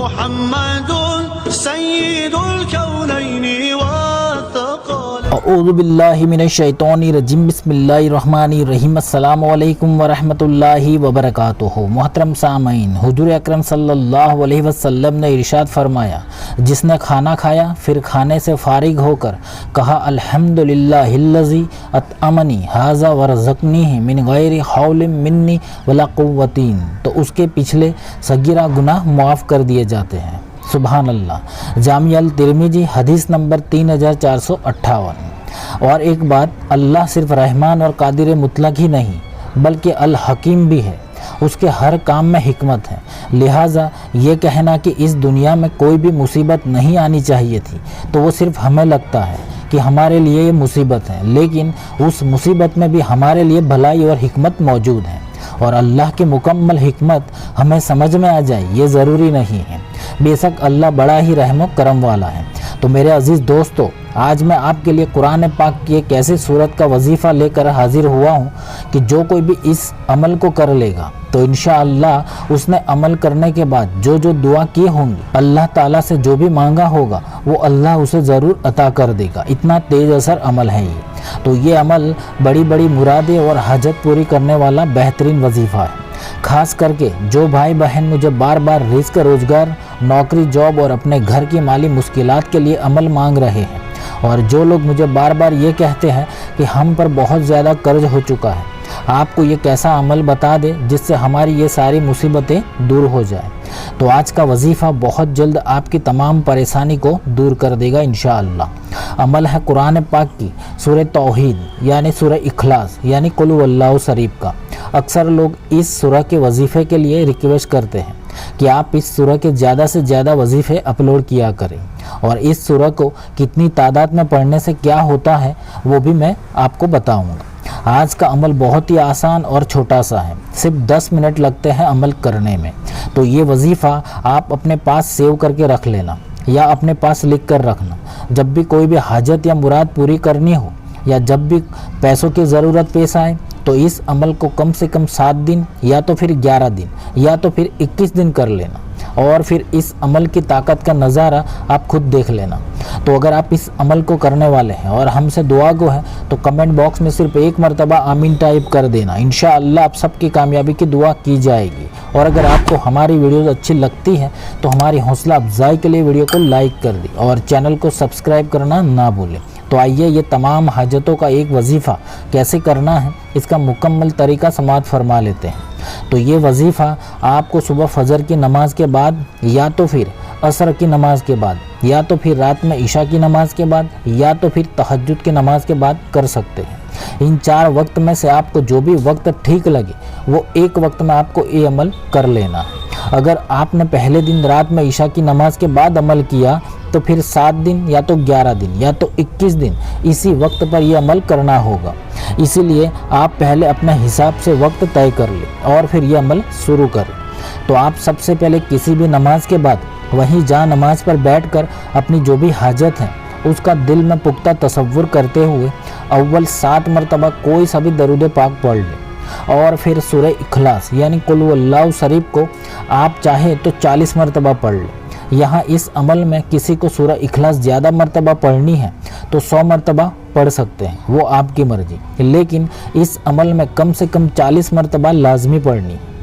محمد سید الکونین والثقلین۔ اعوذ باللہ من الشیطان الرجیم، بسم اللہ الرحمن الرحیم۔ السلام علیکم ورحمۃ اللہ وبرکاتہ۔ محترم سامعین، حضور اکرم صلی اللہ علیہ وسلم نے ارشاد فرمایا، جس نے کھانا کھایا پھر کھانے سے فارغ ہو کر کہا الحمدللہ الذی اطعمنی ھذا ورزقنیہ من غیر حول منی ولا قوۃ، تو اس کے پچھلے صغیرہ گناہ معاف کر دیے جاتے ہیں۔ سبحان اللہ۔ جامع الترمذی حدیث نمبر 3458۔ اور ایک بات، اللہ صرف رحمان اور قادر مطلق ہی نہیں بلکہ الحکیم بھی ہے، اس کے ہر کام میں حکمت ہے۔ لہٰذا یہ کہنا کہ اس دنیا میں کوئی بھی مصیبت نہیں آنی چاہیے تھی تو وہ صرف ہمیں لگتا ہے کہ ہمارے لیے یہ مصیبت ہے، لیکن اس مصیبت میں بھی ہمارے لیے بھلائی اور حکمت موجود ہے، اور اللہ کی مکمل حکمت ہمیں سمجھ میں آ جائے یہ ضروری نہیں ہے۔ بے شک اللہ بڑا ہی رحم و کرم والا ہے۔ تو میرے عزیز دوستو، آج میں آپ کے لیے قرآن پاک کی ایک ایسی صورت کا وظیفہ لے کر حاضر ہوا ہوں کہ جو کوئی بھی اس عمل کو کر لے گا تو انشاءاللہ اس نے عمل کرنے کے بعد جو دعا کی ہوں گی، اللہ تعالیٰ سے جو بھی مانگا ہوگا وہ اللہ اسے ضرور عطا کر دے گا۔ اتنا تیز اثر عمل ہے یہ۔ تو یہ عمل بڑی بڑی مرادیں اور حاجت پوری کرنے والا بہترین وظیفہ ہے۔ خاص کر کے جو بھائی بہن مجھے بار بار رزق، روزگار، نوکری، جاب اور اپنے گھر کی مالی مشکلات کے لیے عمل مانگ رہے ہیں، اور جو لوگ مجھے بار بار یہ کہتے ہیں کہ ہم پر بہت زیادہ قرض ہو چکا ہے، آپ کو یہ کیسا عمل بتا دے جس سے ہماری یہ ساری مصیبتیں دور ہو جائیں، تو آج کا وظیفہ بہت جلد آپ کی تمام پریشانی کو دور کر دے گا انشاءاللہ۔ عمل ہے قرآن پاک کی سورہ توحید یعنی سورہ اخلاص یعنی قل هو اللہ شریف کا۔ اکثر لوگ اس سورہ کے وظیفے کے لیے ریکویسٹ کرتے ہیں کہ آپ اس سورہ کے زیادہ سے زیادہ وظیفے اپلوڈ کیا کریں، اور اس سورہ کو کتنی تعداد میں پڑھنے سے کیا ہوتا ہے وہ بھی میں آپ کو بتاؤں گا۔ آج کا عمل بہت ہی آسان اور چھوٹا سا ہے، صرف 10 منٹ لگتے ہیں عمل کرنے میں۔ تو یہ وظیفہ آپ اپنے پاس سیو کر کے رکھ لینا یا اپنے پاس لکھ کر رکھنا۔ جب بھی کوئی بھی حاجت یا مراد پوری کرنی ہو یا جب بھی پیسوں کی ضرورت پیش آئے تو اس عمل کو کم سے کم 7 دن یا تو پھر 11 دن یا تو پھر 21 دن کر لینا، اور پھر اس عمل کی طاقت کا نظارہ آپ خود دیکھ لینا۔ تو اگر آپ اس عمل کو کرنے والے ہیں اور ہم سے دعا گو ہیں تو کمنٹ باکس میں صرف ایک مرتبہ آمین ٹائپ کر دینا، انشاءاللہ آپ سب کی کامیابی کی دعا کی جائے گی۔ اور اگر آپ کو ہماری ویڈیوز اچھی لگتی ہیں تو ہماری حوصلہ افزائی کے لیے ویڈیو کو لائک کر دیں اور چینل کو سبسکرائب کرنا نہ بھولیں۔ تو آئیے یہ تمام حاجتوں کا ایک وظیفہ کیسے کرنا ہے اس کا مکمل طریقہ سماعت فرما لیتے ہیں۔ تو یہ وظیفہ آپ کو صبح فجر کی نماز کے بعد یا تو پھر عصر کی نماز کے بعد یا تو پھر رات میں عشاء کی نماز کے بعد یا تو پھر تہجد کی نماز کے بعد کر سکتے ہیں۔ ان 4 وقت میں سے آپ کو جو بھی وقت ٹھیک لگے وہ ایک وقت میں آپ کو یہ عمل کر لینا ہے۔ اگر آپ نے پہلے دن رات میں عشاء کی نماز کے بعد عمل کیا تو پھر 7 دن یا تو 11 دن یا تو 21 دن اسی وقت پر یہ عمل کرنا ہوگا۔ اسی لیے آپ پہلے اپنے حساب سے وقت طے کر لیں اور پھر یہ عمل شروع کریں۔ تو آپ سب سے پہلے کسی بھی نماز کے بعد وہیں جہاں نماز پر بیٹھ کر اپنی جو بھی حاجت ہے اس کا دل میں پختہ تصور کرتے ہوئے اول 7 مرتبہ کوئی سا بھی درود پاک پڑھ لیں، اور پھر سورہ اخلاص یعنی قل هو اللہ شریف کو آپ چاہیں تو 40 مرتبہ پڑھ لیں۔ یہاں اس عمل میں کسی کو سورہ اخلاص زیادہ مرتبہ پڑھنی ہے تو 100 مرتبہ پڑھ سکتے ہیں، وہ آپ کی مرضی، لیکن اس عمل میں کم سے کم 40 مرتبہ لازمی پڑھنی ہے،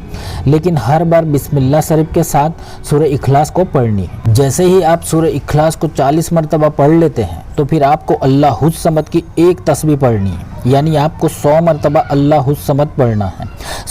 لیکن ہر بار بسم اللہ شریف کے ساتھ سورہ اخلاص کو پڑھنی ہے۔ جیسے ہی آپ سورہ اخلاص کو 40 مرتبہ پڑھ لیتے ہیں تو پھر آپ کو اللہ الصمد کی ایک تسبیح پڑھنی ہے، یعنی آپ کو 100 مرتبہ اللہ الصمد پڑھنا ہے۔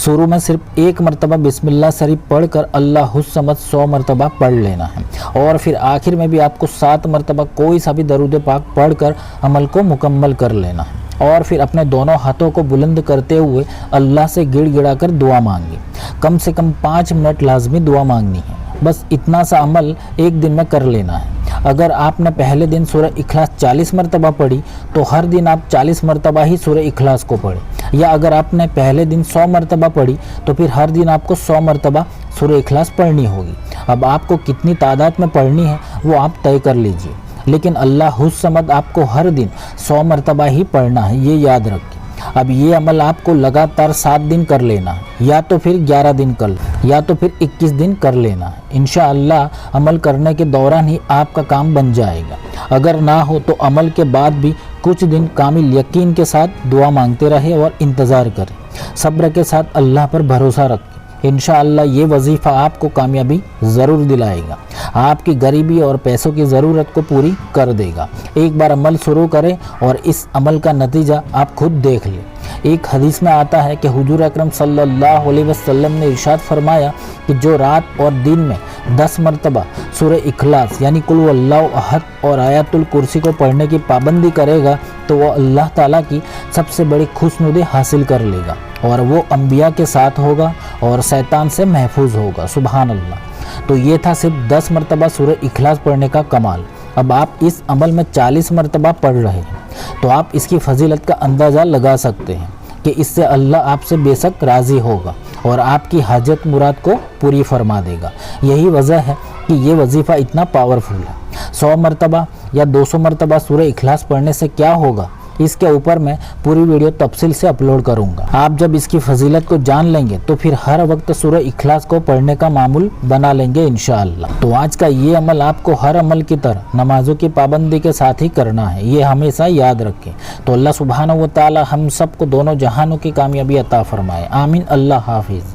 شروع میں صرف ایک مرتبہ بسم اللہ شریف پڑھ کر اللہ الصمد 100 مرتبہ پڑھ لینا ہے، اور پھر آخر میں بھی آپ کو 7 مرتبہ کوئی سا بھی درود پاک پڑھ کر عمل کو مکمل کر لینا ہے، اور پھر اپنے دونوں ہاتھوں کو بلند کرتے ہوئے اللہ سے گڑ گڑا کر دعا مانگی۔ کم سے کم 5 منٹ لازمی دعا مانگنی ہے، بس اتنا سا عمل ایک دن میں کر لینا ہے۔ اگر آپ نے پہلے دن سورہ اخلاص 40 مرتبہ پڑھی تو ہر دن آپ 40 مرتبہ ہی سورہ اخلاص کو پڑھیں، یا اگر آپ نے پہلے دن 100 مرتبہ پڑھی تو پھر ہر دن آپ کو 100 مرتبہ سورہ اخلاص پڑھنی ہوگی۔ اب آپ کو کتنی تعداد میں پڑھنی ہے وہ آپ طے کر لیجئے، لیکن اللہ الصمد آپ کو ہر دن 100 مرتبہ ہی پڑھنا ہے، یہ یاد رکھیں۔ اب یہ عمل آپ کو لگاتار 7 دن کر لینا ہے یا تو پھر 11 دن کر لیں۔ یا تو پھر 21 دن کر لینا ہے۔ انشاءاللہ عمل کرنے کے دوران ہی آپ کا کام بن جائے گا۔ اگر نہ ہو تو عمل کے بعد بھی کچھ دن کامل یقین کے ساتھ دعا مانگتے رہے اور انتظار کریں، صبر کے ساتھ اللہ پر بھروسہ رکھیں۔ انشاءاللہ یہ وظیفہ آپ کو کامیابی ضرور دلائے گا، آپ کی غریبی اور پیسوں کی ضرورت کو پوری کر دے گا۔ ایک بار عمل شروع کریں اور اس عمل کا نتیجہ آپ خود دیکھ لیں۔ ایک حدیث میں آتا ہے کہ حضور اکرم صلی اللہ علیہ وسلم نے ارشاد فرمایا کہ جو رات اور دن میں 10 مرتبہ سورہ اخلاص یعنی قل هو اللہ احد اور آیت الکرسی کو پڑھنے کی پابندی کرے گا تو وہ اللہ تعالیٰ کی سب سے بڑی خوشنودی حاصل کر لے گا، اور وہ انبیاء کے ساتھ ہوگا اور شیطان سے محفوظ ہوگا۔ سبحان اللہ۔ تو یہ تھا صرف 10 مرتبہ سورہ اخلاص پڑھنے کا کمال۔ اب آپ اس عمل میں 40 مرتبہ پڑھ رہے ہیں تو آپ اس کی فضیلت کا اندازہ لگا سکتے ہیں کہ اس سے اللہ آپ سے بے شک راضی ہوگا اور آپ کی حاجت مراد کو پوری فرما دے گا۔ یہی وجہ ہے کہ یہ وظیفہ اتنا پاورفل ہے۔ 100 مرتبہ یا 200 مرتبہ سورہ اخلاص پڑھنے سے کیا ہوگا، اس کے اوپر میں پوری ویڈیو تفصیل سے اپلوڈ کروں گا۔ آپ جب اس کی فضیلت کو جان لیں گے تو پھر ہر وقت سورہ اخلاص کو پڑھنے کا معمول بنا لیں گے انشاءاللہ۔ تو آج کا یہ عمل آپ کو ہر عمل کی طرح نمازوں کی پابندی کے ساتھ ہی کرنا ہے، یہ ہمیشہ یاد رکھیں۔ تو اللہ سبحانہ و تعالی ہم سب کو دونوں جہانوں کی کامیابی عطا فرمائے، آمین۔ اللہ حافظ۔